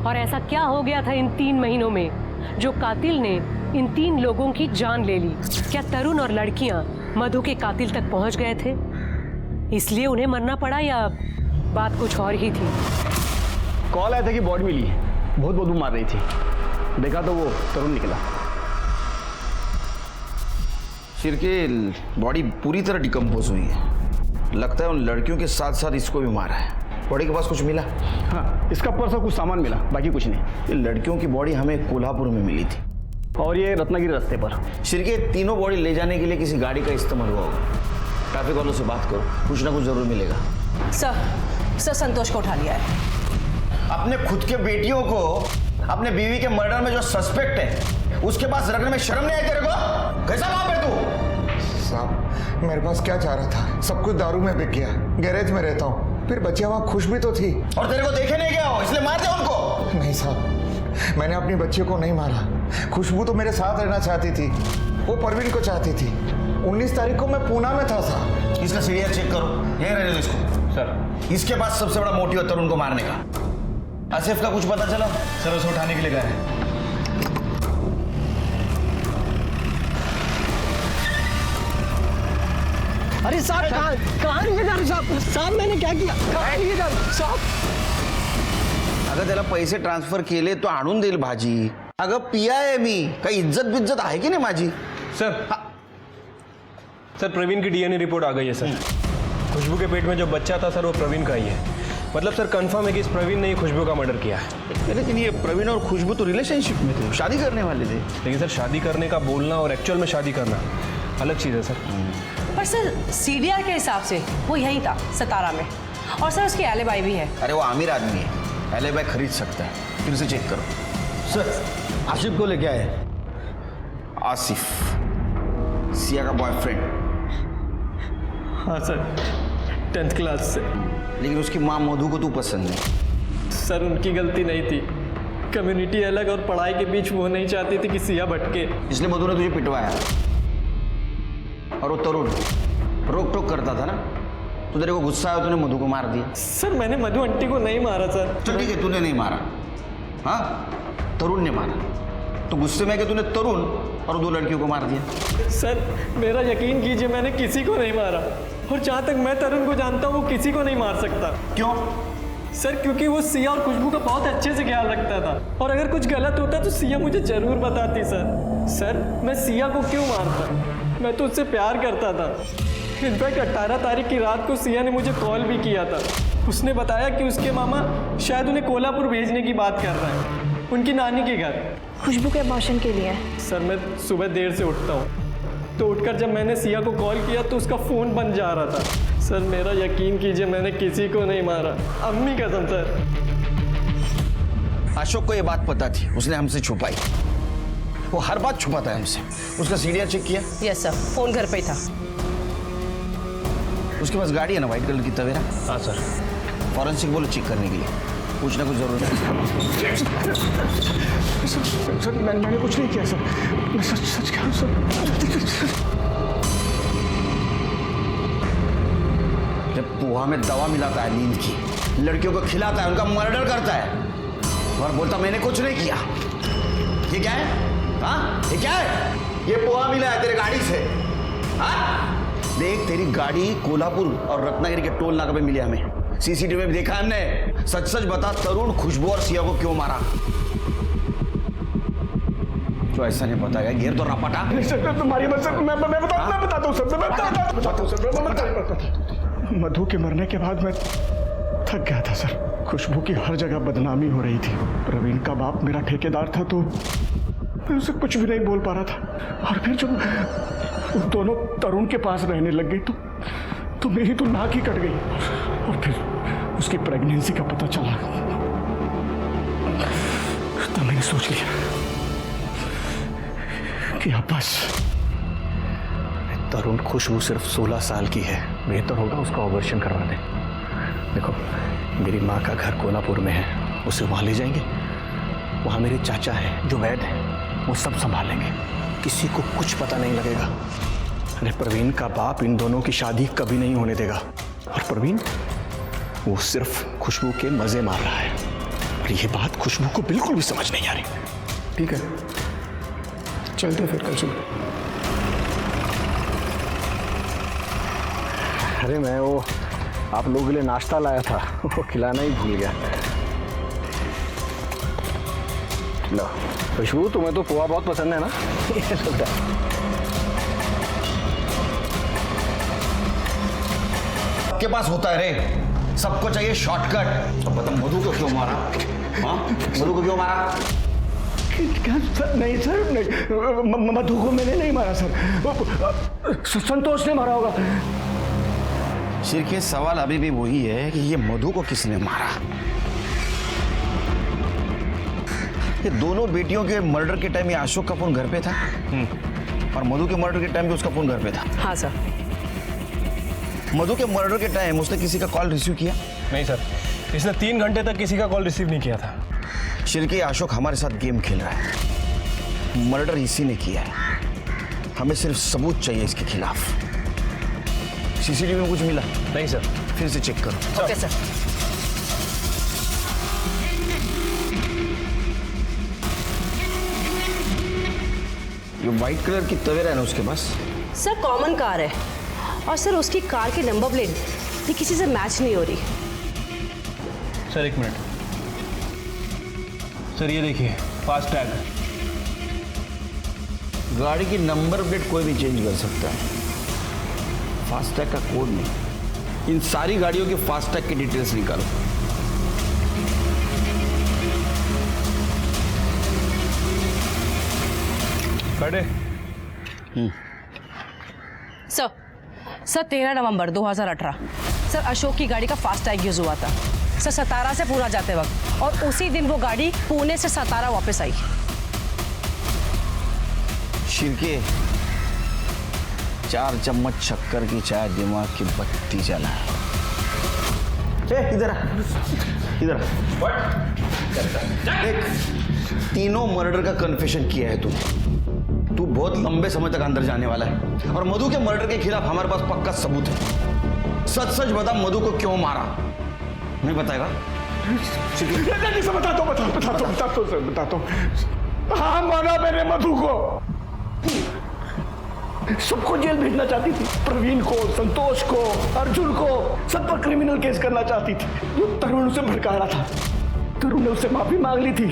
और ऐसा क्या हो गया था इन 3 महीनों में जो कातिल ने इन 3 लोगों की जान ले ली? क्या तरुण और लड़कियां मधु के कातिल तक पहुंच गए थे, इसलिए उन्हें मरना पड़ा, या बात कुछ और ही थी? कॉल आया था कि बॉडी मिली है, बहुत बदबू मार रही थी। देखा तो वो तरुण निकला। सिर के बॉडी पूरी तरह डिकम्पोज हुई है। लगता है उन लड़कियों के साथ साथ इसको भी मारा है। बॉडी के पास कुछ मिला? हाँ, इसका पर्स और कुछ सामान मिला, बाकी कुछ नहीं। ये लड़कियों की बॉडी हमें कोल्हापुर में मिली थी और ये रत्नागिरी रास्ते पर। सिर के तीनों बॉडी ले जाने के लिए किसी गाड़ी का इस्तेमाल हुआ होगा। ट्रैफिक वालों से बात करो, कुछ ना कुछ जरूर मिलेगा। सर संतोष को उठा लिया है। अपने खुद के बेटियों को अपने बीवी के मर्डर में जो सस्पेक्ट है उसके पास रखने में शर्म नहीं आई तेरे को? कैसा बाप है तू? साहब मेरे पास क्या चाह रहा था, सब कुछ दारू में बिक गया। गैरेज में रहता हूँ, फिर बच्चियां वहाँ खुश भी तो थी। और तेरे को देखे नहीं गया हो इसलिए मार दिया उनको? नहीं साहब, मैंने अपनी बच्चियों को नहीं मारा। खुशबू तो मेरे साथ रहना चाहती थी, वो परवीन को चाहती थी। 19 तारीख को मैं पूना में था साहब। इसका सीरियल चेक करो, यहीं रहने दो इसको। सर इसके पास सबसे बड़ा मोटिव है तरुण को मारने का। आसिफ का कुछ पता चला? सर उसे उठाने के लिए गए हैं। अरे साहब कहाँ लिए जा रहे साहब? मैंने क्या किया? कहाँ लिए जा रहे साहब? अगं त्याला पैसे ट्रान्सफर केले तो आणून देईल भाजी। अगं पिया आहे मी, काही इज्जत बिज्जत आहे की नाही माझी? सर प्रवीण की डीएनए रिपोर्ट आ गई है सर। खुशबू के पेट में जो बच्चा था सर वो प्रवीण का ही है। मतलब सर कंफर्म है कि इस प्रवीण ने ही खुशबू का मर्डर किया है। लेकिन ये प्रवीण और खुशबू तो रिलेशनशिप में थे, शादी करने वाले थे। लेकिन सर शादी करने का बोलना और एक्चुअल में शादी करना अलग चीज़ है सर। पर सर सीडीआर के हिसाब से वो यहीं था, सतारा में, और सर उसकी एलिबाई भी है। अरे वो अमीर आदमी है, एलिबाई खरीद सकता है। फिर से चेक करो। सर आसिफ को लेके आए। आसिफ सिया का बॉयफ्रेंड? हाँ सर, 10th क्लास से। लेकिन उसकी माँ मधु को तू पसंद नहीं? सर उनकी गलती नहीं थी, कम्युनिटी अलग और पढ़ाई के बीच वो नहीं चाहती थी कि सिया भटके, इसलिए मधु ने तुझे पिटवाया। और वो तरुण रोक टोक करता था ना, तो तेरे को गुस्सा आया, तूने मधु को मार दिया। सर मैंने मधु आंटी को नहीं मारा सर। चल ठीक है, तूने नहीं मारा, हाँ तरुण ने मारा। तो गुस्से में कि तूने तरुण और 2 लड़कियों को मार दिया। सर मेरा यकीन कीजिए, मैंने किसी को नहीं मारा, और जहाँ तक मैं तरुण को जानता हूँ वो किसी को नहीं मार सकता। क्यों? सर क्योंकि वो सिया और खुशबू का बहुत अच्छे से ख्याल रखता था, और अगर कुछ गलत होता तो सिया मुझे जरूर बताती। सर मैं सिया को क्यों मारता? मैं तो उससे प्यार करता था। इनफैक्ट 18 तारीख की रात को सिया ने मुझे कॉल भी किया था। उसने बताया कि उसके मामा शायद उन्हें कोल्हापुर भेजने की बात कर रहे हैं, उनकी नानी के घर। खुशबू के अबॉर्शन के लिए। सर मैं सुबह देर से उठता हूँ, तो उठकर जब मैंने सिया को कॉल किया तो उसका फ़ोन बंद जा रहा था। सर मेरा यकीन कीजिए, मैंने किसी को नहीं मारा, अम्मी कसम सर। अशोक को ये बात पता थी, उसने हमसे छुपाई। वो हर बात छुपाता है हमसे। उसका सीडीआर चेक किया? यस सर, फोन घर पे ही था। उसके पास गाड़ी है ना व्हाइट कलर की तवेरा? हाँ सर। फॉरेंसिक बोलो चेक करने के लिए, कुछ ना कुछ जरूर है। सर मैंने कुछ नहीं किया सर, मैं सच कह रहा हूँ सर। जब पोहा में दवा मिलाता है नींद की, लड़कियों को खिलाता है, उनका मर्डर करता है और बोलता मैंने कुछ नहीं किया। ये क्या है? हाँ ये क्या है? ये पोहा मिला है तेरे गाड़ी से। हाँ देख, तेरी गाड़ी कोल्हापुर और रत्नागिरी के टोल नाका पे मिली हमें। सीसीटीवी में भी देखा हमने। सच सच बता, तरुण, खुशबू और सिया को क्यों मारा? जो ऐसा नहीं बताया, घेर तो रपटा। सर तुम्हारी मत सर, मैं बताता हूँ सर, मैं बताता हूँ। मधु के मरने के बाद मैं थक गया था सर। खुशबू की हर जगह बदनामी हो रही थी। प्रवीण का बाप मेरा ठेकेदार था, तो मैं उसे कुछ भी नहीं बोल पा रहा था। और फिर जब दोनों तरुण के पास रहने लग गई तो मेरी तो नाक ही कट गई। और फिर उसकी प्रेगनेंसी का पता चला तो मैंने सोच लिया कि अब बस। तरुण खुशबू सिर्फ 16 साल की है, बेहतर होगा उसका ऑपरेशन करवा दें। देखो मेरी माँ का घर कोनापुर में है, उसे वहाँ ले जाएंगे। वहाँ मेरे चाचा हैं जो वैद्य हैं, वो सब संभालेंगे, किसी को कुछ पता नहीं लगेगा। अरे प्रवीण का बाप इन दोनों की शादी कभी नहीं होने देगा। और प्रवीण वो सिर्फ खुशबू के मजे मार रहा है, और ये बात खुशबू को बिल्कुल भी समझ नहीं आ रही। ठीक है, चलते फिर कल सुबह। अरे मैं वो आप लोगों के लिए नाश्ता लाया था, वो खिलाना ही भूल गया। लो खुशबू, तुम्हें तो पोहा बहुत पसंद है ना? आपके पास होता है रे, सबको चाहिए शॉर्टकट। अब बता मधु को क्यों मारा? हाँ, मधु को क्यों मारा? क्या सर? नहीं सर, नहीं, मधु को मैंने नहीं मारा सर, संतोष ने मारा होगा। सिर्फ सवाल अभी भी वही है कि ये मधु को किसने मारा। ये दोनों बेटियों के मर्डर के टाइम ये अशोक का फोन घर पे था, और मधु के मर्डर के टाइम भी उसका फोन घर पे था। हाँ सर। मधु के मर्डर के टाइम उसने किसी का कॉल रिसीव किया? नहीं सर, इसने 3 घंटे तक किसी का कॉल रिसीव नहीं किया था। शिल्की, अशोक हमारे साथ गेम खेल रहा है। मर्डर इसी ने किया है, हमें सिर्फ सबूत चाहिए इसके खिलाफ। सीसीटीवी में कुछ मिला? नहीं सर। फिर से चेक करो। Okay sir. ये व्हाइट कलर की तवेरा है ना उसके पास? सर कॉमन कार है, और सर उसकी कार की नंबर प्लेट भी किसी से मैच नहीं हो रही। सर 1 मिनट सर, ये देखिए फास्ट टैग। गाड़ी की नंबर प्लेट कोई भी चेंज कर सकता है, फास्टैग का कोड नहीं। इन सारी गाड़ियों के फास्टैग की डिटेल्स निकालो। खड़े। सर 13 नवंबर 2018 सर अशोक की गाड़ी का फास्ट टैग यूज हुआ था सर, सतारा से पूरा जाते वक्त, और उसी दिन वो गाड़ी पुणे से सतारा वापस आई। शिरके, 4 चम्मच शक्कर की चाय दिमाग की बत्ती जला। इधर आ, इधर देख, तीनों मर्डर का कन्फेशन किया है तू बहुत लंबे समय तक अंदर जाने वाला है, और मधु के मर्डर के खिलाफ हमारे पास पक्का सबूत है। सच सच बता, मधु को क्यों मारा? नहीं बताएगा? बताता हूँ। हाँ, मारा मैंने मधु को। सबको जेल भेजना चाहती थी, प्रवीण को, संतोष को, अर्जुन को, सब पर क्रिमिनल केस करना चाहती थी। जो तरुण उसे भड़का रहा था, तरुण ने उससे माफी मांग ली थी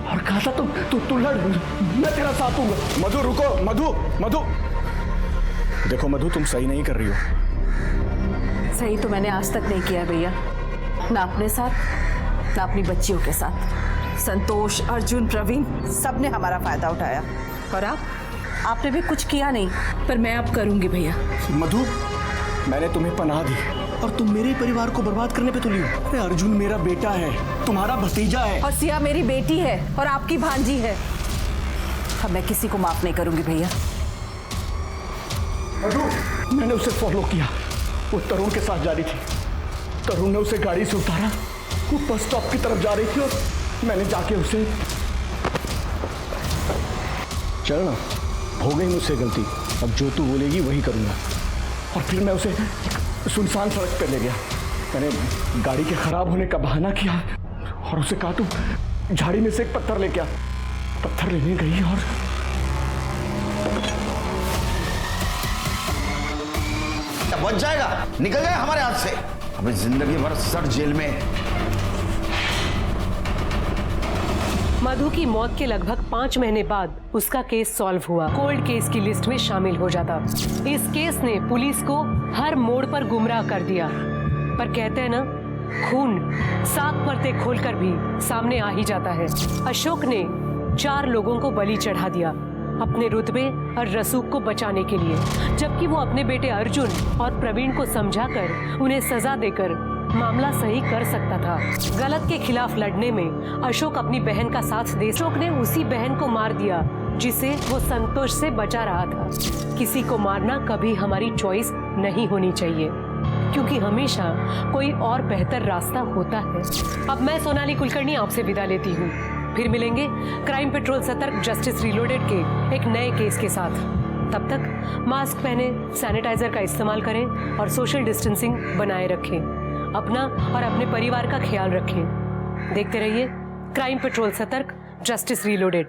और कहा था तू लड़, मैं तेरा साथ दूंगा। मधु रुको, मधु देखो मधु, तुम सही नहीं कर रही हो। सही तो मैंने आज तक नहीं किया भैया, ना अपने साथ ना अपनी बच्चियों के साथ। संतोष, अर्जुन, प्रवीण सब ने हमारा फायदा उठाया, और आपने भी कुछ किया नहीं, पर मैं अब करूंगी भैया। मधु, मैंने तुम्हें पनाह दी और तुम मेरे परिवार को बर्बाद करने पे तुली हो। अरे अर्जुन मेरा बेटा है, तुम्हारा भतीजा है, और सिया मेरी बेटी है और आपकी भांजी है। अब मैं किसी को माफ नहीं करूंगी भैया। मधु, मैंने उसे फॉलो किया, वो तरुण के साथ जा रही थी। तरुण ने उसे गाड़ी से उतारा, वो बस स्टॉप की तरफ जा रही थी, और मैंने जाके उसे। चल ना, हो गई मुझसे गलती, अब जो तू बोलेगी वही करूंगा। और फिर मैं उसे सुनसान सड़क पे ले गया। मैंने गाड़ी के खराब होने का बहाना किया और उसे कहा तू झाड़ी में से एक पत्थर लेके आ। पत्थर लेने गई और बच जाएगा, निकल गए हमारे हाथ से। अबे जिंदगी भर सर जेल में। मधु की मौत के लगभग 5 महीने बाद उसका केस सॉल्व हुआ, कोल्ड केस की लिस्ट में शामिल हो जाता। इस केस ने पुलिस को हर मोड़ पर गुमराह कर दिया, पर कहते हैं ना, खून सात परतें खोलकर भी सामने आ ही जाता है। अशोक ने 4 लोगों को बलि चढ़ा दिया अपने रुतबे और रसूख को बचाने के लिए, जबकि वो अपने बेटे अर्जुन और प्रवीण को समझाकर उन्हें सजा देकर मामला सही कर सकता था। गलत के खिलाफ लड़ने में अशोक अपनी बहन का साथ दे, अशोक ने उसी बहन को मार दिया जिसे वो संतोष से बचा रहा था। किसी को मारना कभी हमारी चॉइस नहीं होनी चाहिए, क्योंकि हमेशा कोई और बेहतर रास्ता होता है। अब मैं सोनाली कुलकर्णी आपसे विदा लेती हूँ। फिर मिलेंगे क्राइम पेट्रोल सतर्क जस्टिस रीलोडेड के एक नए केस के साथ। तब तक मास्क पहने, सैनिटाइजर का इस्तेमाल करें और सोशल डिस्टेंसिंग बनाए रखें। अपना और अपने परिवार का ख्याल रखें। देखते रहिए क्राइम पेट्रोल सतर्क जस्टिस रीलोडेड।